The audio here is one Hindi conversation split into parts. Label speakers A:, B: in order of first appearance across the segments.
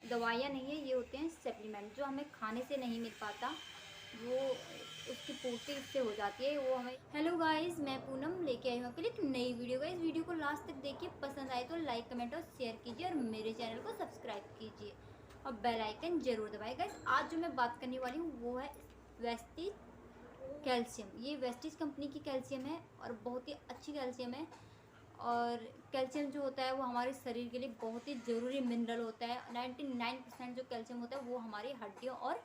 A: दवाइयाँ नहीं है, ये होते हैं सप्लीमेंट जो हमें खाने से नहीं मिल पाता, वो उसकी पूर्ति इससे हो जाती है, वो हमें। हेलो गाइस, मैं पूनम लेके आई हूँ आपके लिए एक नई वीडियो। गाइस वीडियो को लास्ट तक देखिए, पसंद आए तो लाइक कमेंट और शेयर कीजिए और मेरे चैनल को सब्सक्राइब कीजिए और बेल आइकन जरूर दबाइए। गाइस आज जो मैं बात करने वाली हूँ वो है वेस्टीज कैल्शियम। ये वेस्टीज कंपनी की कैल्शियम है और बहुत ही अच्छी कैल्शियम है। और कैल्शियम जो होता है वो हमारे शरीर के लिए बहुत ही ज़रूरी मिनरल होता है। 99% जो कैल्शियम होता है वो हमारी हड्डियों और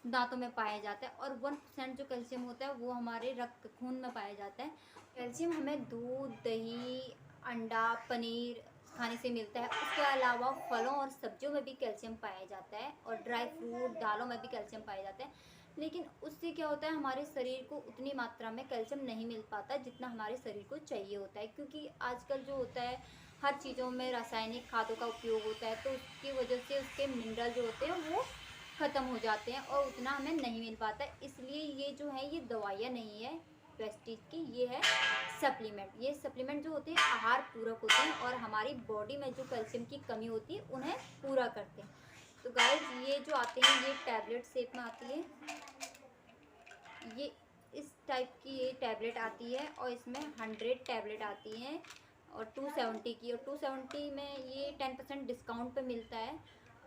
A: दांतों में पाया जाता है और 1% जो कैल्शियम होता है वो हमारे रक्त खून में पाया जाता है। कैल्शियम हमें दूध, दही, अंडा, पनीर खाने से मिलता है। उसके अलावा फलों और सब्जियों में भी कैल्शियम पाया जाता है और ड्राई फ्रूट, दालों में भी कैल्शियम पाया जाता है। लेकिन उससे क्या होता है, हमारे शरीर को उतनी मात्रा में कैल्शियम नहीं मिल पाता जितना हमारे शरीर को चाहिए होता है, क्योंकि आजकल जो होता है हर चीज़ों में रासायनिक खादों का उपयोग होता है, तो उसकी वजह से उसके मिनरल जो होते हैं वो ख़त्म हो जाते हैं और उतना हमें नहीं मिल पाता है। इसलिए ये जो है ये दवाइयाँ नहीं है प्रेस्टीज की, ये है सप्लीमेंट। ये सप्लीमेंट जो होते हैं आहार पूरक होते हैं और हमारी बॉडी में जो कैल्शियम की कमी होती है उन्हें पूरा करते हैं। तो गाइस ये जो आते हैं ये टैबलेट शेप में आती है, ये इस टाइप की ये टैबलेट आती है और इसमें 100 टैबलेट आती हैं और 270 की, और 270 में ये 10% डिस्काउंट पे मिलता है।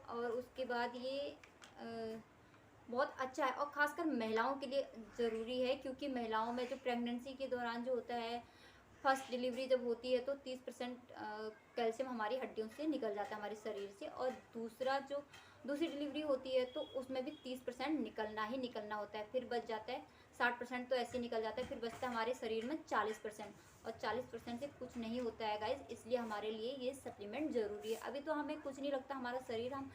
A: और उसके बाद ये बहुत अच्छा है और ख़ासकर महिलाओं के लिए ज़रूरी है, क्योंकि महिलाओं में जो प्रेगनेंसी के दौरान जो होता है, फर्स्ट डिलीवरी जब होती है तो 30% कैल्शियम हमारी हड्डियों से निकल जाता है हमारे शरीर से, और दूसरी डिलीवरी होती है तो उसमें भी 30% निकलना ही निकलना होता है। फिर बच जाता है 60%, तो ऐसे निकल जाता है। फिर बचता है हमारे शरीर में 40%, और 40% से कुछ नहीं होता है गाइज। इसलिए हमारे लिए ये सप्लीमेंट ज़रूरी है। अभी तो हमें कुछ नहीं लगता, हमारा शरीर हम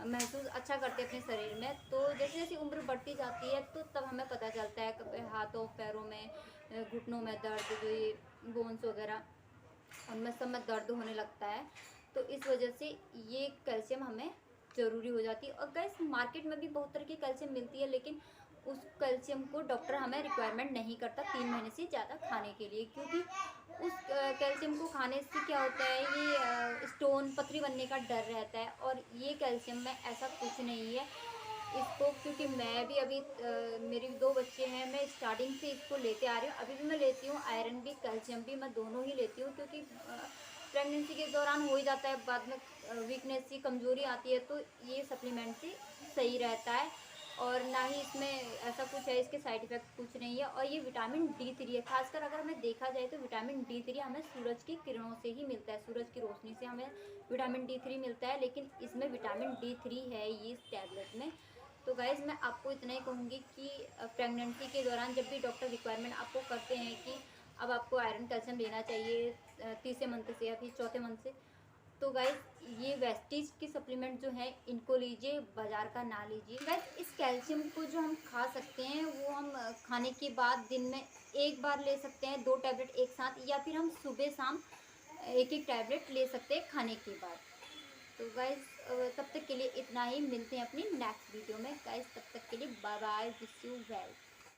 A: महसूस अच्छा करते हैं अपने शरीर में। तो जैसे जैसे उम्र बढ़ती जाती है तो तब हमें पता चलता है कि हाथों पैरों में, घुटनों में दर्द, जो ये बोन्स वगैरह उनमें सब में दर्द होने लगता है। तो इस वजह से ये कैल्शियम हमें ज़रूरी हो जाती है। और गैस मार्केट में भी बहुत तरह की कैल्शियम मिलती है, लेकिन उस कैल्शियम को डॉक्टर हमें रिक्वायरमेंट नहीं करता 3 महीने से ज़्यादा खाने के लिए, क्योंकि उस कैल्शियम को खाने से क्या होता है, ये स्टोन पथरी बनने का डर रहता है। और ये कैल्शियम में ऐसा कुछ नहीं है इसको, क्योंकि मैं भी अभी मेरी 2 बच्चे हैं, मैं स्टार्टिंग से इसको लेते आ रही हूँ, अभी भी मैं लेती हूँ। आयरन भी कैल्शियम भी मैं दोनों ही लेती हूँ, क्योंकि प्रेगनेंसी के दौरान हो ही जाता है, बाद में वीकनेस सी कमज़ोरी आती है, तो ये सप्लीमेंट से सही रहता है। और ना ही इसमें ऐसा कुछ है, इसके साइड इफ़ेक्ट कुछ नहीं है। और ये विटामिन D3 है, खासकर अगर हमें देखा जाए तो विटामिन D3 हमें सूरज की किरणों से ही मिलता है, सूरज की रोशनी से हमें विटामिन D3 मिलता है, लेकिन इसमें विटामिन D3 है ये इस टैबलेट में। तो गाइज़ मैं आपको इतना ही कहूँगी कि प्रेगनेंसी के दौरान जब भी डॉक्टर रिक्वायरमेंट आपको करते हैं कि अब आपको आयरन कैल्शियम लेना चाहिए तीसरे मंथ से या फिर चौथे मंथ से, तो गाइज ये वेस्टीज की सप्लीमेंट जो है इनको लीजिए, बाजार का ना लीजिए। गाइज इस कैल्शियम को जो हम खा सकते हैं वो हम खाने के बाद दिन में एक बार ले सकते हैं, 2 टैबलेट एक साथ, या फिर हम सुबह शाम एक एक टैबलेट ले सकते हैं खाने के बाद। तो गाइज तब तक के लिए इतना ही, मिलते हैं अपनी नेक्स्ट वीडियो में। गाइज तब तक के लिए bye bye, wish you well.